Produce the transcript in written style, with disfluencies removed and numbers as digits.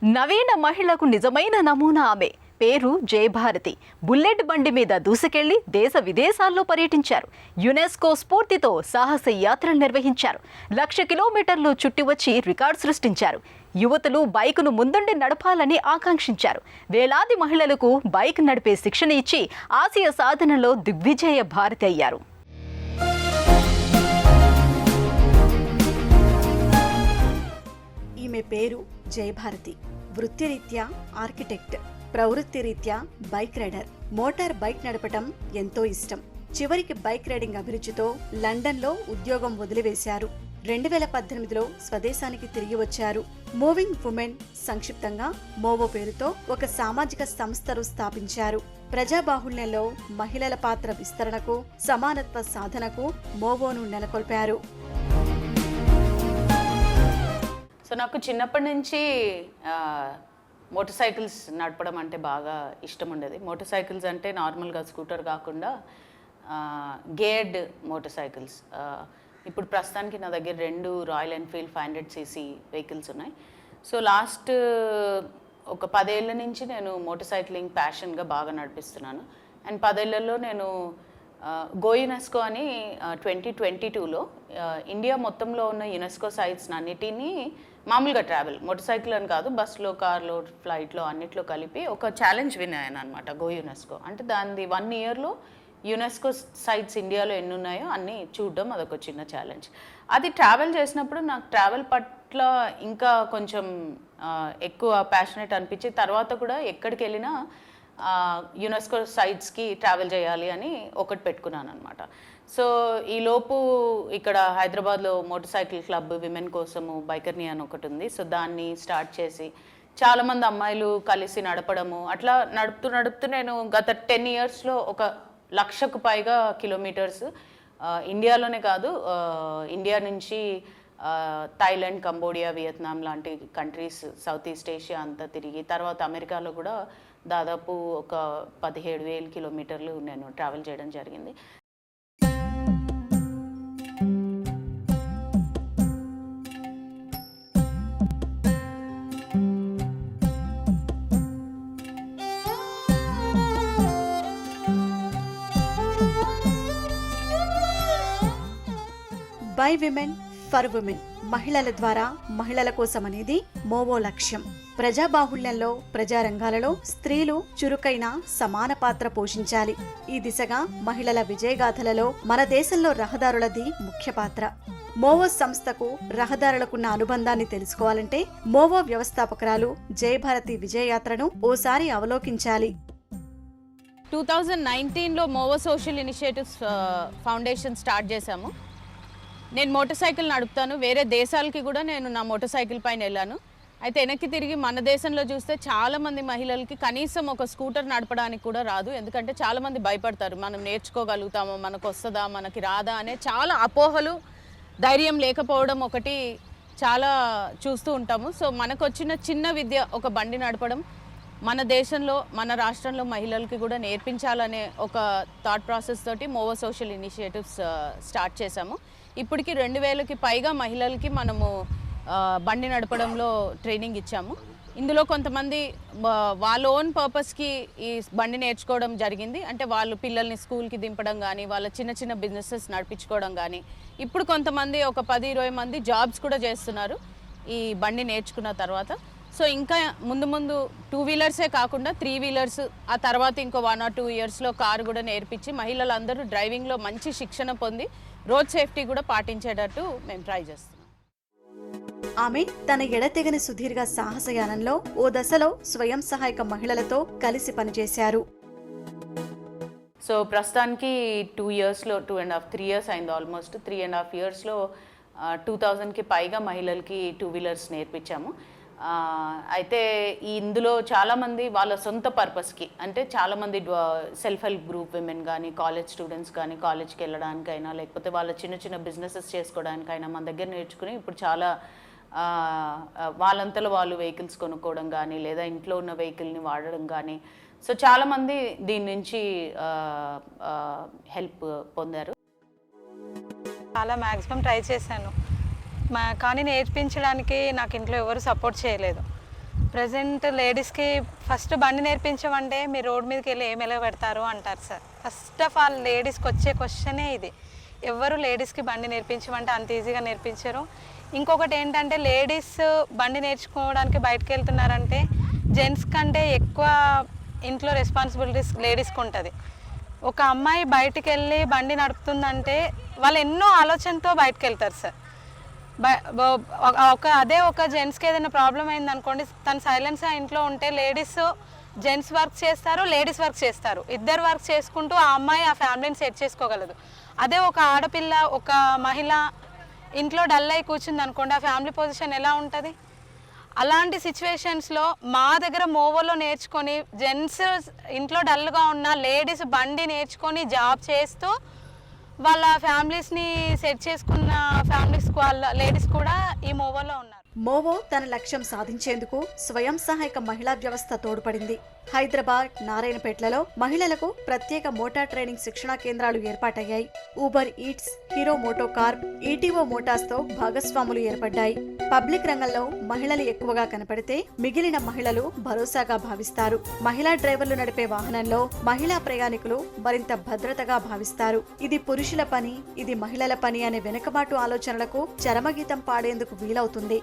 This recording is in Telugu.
నవీన మహిళకు నిజమైన నమూనా ఆమె. పేరు జయభారతి. బుల్లెట్ బండి మీద దూసుకెళ్లి దేశ విదేశాల్లో పర్యటించారు. యునెస్కో స్ఫూర్తితో సాహస యాత్రలు నిర్వహించారు. 1,00,000 కిలోమీటర్లు చుట్టి వచ్చి రికార్డు సృష్టించారు. యువతులు బైకును ముందుండి నడపాలని ఆకాంక్షించారు. వేలాది మహిళలకు బైక్ నడిపే శిక్షణ ఇచ్చి ఆసియా సాధనలో దిగ్విజయ భారతి అయ్యారు. ఈమె పేరు జయభారతి. వృత్తిరీత్యా ఆర్కిటెక్ట్, ప్రవృత్తిరీత్యా బైక్ రైడర్. మోటార్ బైక్ నడపటం ఎంతో ఇష్టం. చివరికి బైక్ రైడింగ్ అభిరుచితో లండన్లో ఉద్యోగం వదిలివేశారు. 2018లో స్వదేశానికి తిరిగి వచ్చారు. మూవింగ్ ఉమెన్, సంక్షిప్తంగా మోవో పేరుతో ఒక సామాజిక సంస్థను స్థాపించారు. ప్రజాబాహుళ్యంలో మహిళల పాత్ర విస్తరణకు, సమానత్వ సాధనకు మోవోను నెలకొల్పారు. సో నాకు చిన్నప్పటి నుంచి మోటార్ సైకిల్స్ నడపడం అంటే బాగా ఇష్టం ఉండేది. మోటార్ సైకిల్స్ అంటే నార్మల్గా స్కూటర్ కాకుండా గేర్డ్ మోటార్ సైకిల్స్. ఇప్పుడు ప్రస్తుతానికి నా దగ్గర 2 రాయల్ ఎన్ఫీల్డ్ 500cc వెహికల్స్ ఉన్నాయి. సో లాస్ట్ ఒక 10 ఏళ్ళ నుంచి నేను మోటార్ సైక్లింగ్ ప్యాషన్గా బాగా నడిపిస్తున్నాను. అండ్ 10 ఏళ్లలో నేను గో యునెస్కో అని 2022లో ఇండియా మొత్తంలో ఉన్న యునెస్కో సైట్స్ అన్నిటినీ మామూలుగా ట్రావెల్, మోటార్ సైకిల్ అని కాదు, బస్లో, కార్లో, ఫ్లైట్లో అన్నిట్లో కలిపి ఒక ఛాలెంజ్ విన్ అయ్యాను అనమాట. గో యునెస్కో అంటే దాని 1 ఇయర్లో యునెస్కో సైట్స్ ఇండియాలో ఎన్ని ఉన్నాయో అన్నీ చూడడం అదొక చిన్న ఛాలెంజ్. అది ట్రావెల్ చేసినప్పుడు నాకు ట్రావెల్ పట్ల ఇంకా కొంచెం ఎక్కువ ప్యాషనేట్ అనిపించి తర్వాత కూడా ఎక్కడికి వెళ్ళినా యునెస్కో సైట్స్కి ట్రావెల్ చేయాలి అని ఒకటి పెట్టుకున్నాను అనమాట. సో ఈలోపు ఇక్కడ హైదరాబాద్లో మోటార్ సైకిల్ క్లబ్ విమెన్ కోసము బైకర్ని అని ఒకటి ఉంది. సో దాన్ని స్టార్ట్ చేసి చాలామంది అమ్మాయిలు కలిసి నడపడము, అట్లా నడుపుతూ నేను గత 10 ఇయర్స్లో ఒక 1,00,000కు పైగా కిలోమీటర్స్ ఇండియాలోనే కాదు, ఇండియా నుంచి థాయిలాండ్, కంబోడియా, వియత్నాం లాంటి కంట్రీస్, సౌత్ ఈస్ట్ ఏషియా అంతా తిరిగి తర్వాత అమెరికాలో కూడా దాదాపు ఒక 17,000 కిలోమీటర్లు నేను ట్రావెల్ చేయడం జరిగింది. బై విమెన్ ఫర్ విమెన్, మహిళల ద్వారా మహిళల కోసం అనేది మోవో లక్ష్యం. ప్రజాబాహుళ్యంలో, ప్రజారంగాలలో స్త్రీలు చురుకైన సమాన పాత్ర పోషించాలి. ఈ దిశగా మహిళల విజయగాథలలో మన దేశంలో రహదారులది ముఖ్య పాత్ర. మోవో సంస్థకు రహదారులకున్న అనుబంధాన్ని తెలుసుకోవాలంటే మోవో వ్యవస్థాపకురాలు జయభారతి విజయయాత్రను ఓసారి అవలోకించాలి. 2019లో మోవో సోషల్ ఇనిషియేటివ్స్ ఫౌండేషన్ స్టార్ట్ చేశాము. నేను మోటార్ సైకిల్ నడుపుతాను, వేరే దేశాలకి కూడా నేను నా మోటార్ సైకిల్ పైన వెళ్ళాను. అయితే వెనక్కి తిరిగి మన దేశంలో చూస్తే చాలామంది మహిళలకి కనీసం ఒక స్కూటర్ నడపడానికి కూడా రాదు. ఎందుకంటే చాలామంది భయపడతారు, మనం నేర్చుకోగలుగుతామో, మనకు వస్తుందా, మనకి రాదా అనే చాలా అపోహలు, ధైర్యం లేకపోవడం ఒకటి చాలా చూస్తూ ఉంటాము. సో మనకు వచ్చిన చిన్న విద్య, ఒక బండి నడపడం, మన దేశంలో, మన రాష్ట్రంలో మహిళలకి కూడా నేర్పించాలనే ఒక థాట్ ప్రాసెస్ తోటి మోవో సోషల్ ఇనిషియేటివ్స్ స్టార్ట్ చేశాము. ఇప్పటికి 2,000కి పైగా మహిళలకి మనము బండి నడపడంలో ట్రైనింగ్ ఇచ్చాము. ఇందులో కొంతమంది వాళ్ళ ఓన్ పర్పస్కి ఈ బండి నేర్చుకోవడం జరిగింది. అంటే వాళ్ళు పిల్లల్ని స్కూల్కి దింపడం కానీ, వాళ్ళ చిన్న చిన్న బిజినెసెస్ నడిపించుకోవడం కానీ. ఇప్పుడు కొంతమంది ఒక 10-20 మంది జాబ్స్ కూడా చేస్తున్నారు ఈ బండి నేర్చుకున్న తర్వాత. సో ఇంకా ముందు 2 వీలర్సే కాకుండా 3 వీలర్స్, ఆ తర్వాత ఇంకో 1 or 2 ఇయర్స్లో కారు కూడా నేర్పించి మహిళలందరూ డ్రైవింగ్లో మంచి శిక్షణ పొంది రోడ్ సేఫ్టీ కూడా పాటించేటట్టు మేము ట్రై చేస్తున్నాం. ఆమె తన ఎడతెగని సుదీర్ఘ సాహసయానంలో ఓ దశలో స్వయం సహాయక మహిళలతో కలిసి పనిచేశారు. సో ప్రస్తుతానికి 2 ఇయర్స్లో 2.5-3 ఇయర్స్ అయింది. ఆల్మోస్ట్ 3.5 ఇయర్స్లో 2000కి పైగా మహిళలకి 2 వీలర్స్ నేర్పించాము. అయితే ఇందులో చాలామంది వాళ్ళ సొంత పర్పస్కి, అంటే చాలామంది సెల్ఫ్ హెల్ప్ గ్రూప్ విమెన్ కానీ, కాలేజ్ స్టూడెంట్స్ కానీ, కాలేజ్కి వెళ్ళడానికైనా లేకపోతే వాళ్ళ చిన్న చిన్న బిజినెసెస్ చేసుకోవడానికైనా మన దగ్గర నేర్చుకుని ఇప్పుడు చాలా వాళ్ళంతలో వాళ్ళు వెహికల్స్ కొనుక్కోవడం కానీ, లేదా ఇంట్లో ఉన్న వెహికల్ని వాడడం కానీ. సో చాలామంది దీని నుంచి హెల్ప్ పొందారు. చాలా మ్యాక్సిమం ట్రై చేశాను, కానీ నేర్పించడానికి నాకు ఇంట్లో ఎవరు సపోర్ట్ చేయలేదు. ప్రజెంట్ లేడీస్కి ఫస్ట్ బండి నేర్పించమంటే మీరు రోడ్ మీదకి వెళ్ళి ఏం ఎలా పెడతారు అంటారు సార్. ఫస్ట్ ఆఫ్ ఆల్ లేడీస్కి వచ్చే క్వశ్చనే ఇది. ఎవరు లేడీస్కి బండి నేర్పించమంటే అంత ఈజీగా నేర్పించరు. ఇంకొకటి ఏంటంటే లేడీస్ బండి నేర్చుకోవడానికి బయటకు వెళ్తున్నారంటే జెంట్స్ కంటే ఎక్కువ ఇంట్లో రెస్పాన్సిబిలిటీస్ లేడీస్కి ఉంటుంది. ఒక అమ్మాయి బయటికి వెళ్ళి బండి నడుపుతుందంటే వాళ్ళు ఎన్నో ఆలోచనతో బయటకు వెళ్తారు సార్. అదే ఒక జెంట్స్కి ఏదైనా ప్రాబ్లం అయింది అనుకోండి, తను సైలెన్స్గా ఇంట్లో ఉంటే లేడీస్ జెంట్స్ వర్క్ చేస్తారు, లేడీస్ వర్క్ చేస్తారు. ఇద్దరు వర్క్ చేసుకుంటూ ఆ అమ్మాయి ఆ ఫ్యామిలీని సెట్ చేసుకోగలదు. అదే ఒక ఆడపిల్ల ఒక మహిళ ఇంట్లో డల్ అయి కూర్చుంది అనుకోండి, ఆ ఫ్యామిలీ పొజిషన్ ఎలా ఉంటుంది? అలాంటి సిచ్యువేషన్స్లో మా దగ్గర మోవోలో నేర్చుకొని జెంట్స్ ఇంట్లో డల్గా ఉన్న లేడీస్ బండి నేర్చుకొని జాబ్ చేస్తూ వాళ్ళ ఫ్యామిలీస్ని సెట్ చేసుకున్న ఫ్యామిలీస్ వాళ్ళ లేడీస్ కూడా ఈ మోవోలో ఉన్నారు. మోవో తన లక్ష్యం సాధించేందుకు స్వయం సహాయక మహిళా వ్యవస్థ తోడ్పడింది. హైదరాబాద్, నారాయణపేటలలో మహిళలకు ప్రత్యేక మోటార్ ట్రైనింగ్ శిక్షణా కేంద్రాలు ఏర్పాటయ్యాయి. Uber Eats, Hero MotoCorp, ETO Motors తో భాగస్వాములు ఏర్పడ్డాయి. పబ్లిక్ రంగంలో మహిళలు ఎక్కువగా కనపడితే మిగిలిన మహిళలు భరోసాగా భావిస్తారు. మహిళా డ్రైవర్లు నడిపే వాహనంలో మహిళా ప్రయాణికులు మరింత భద్రతగా భావిస్తారు. ఇది పురుషుల పని, ఇది మహిళల పని అనే వెనుకబాటు ఆలోచనలకు చరమగీతం పాడేందుకు వీలవుతుంది.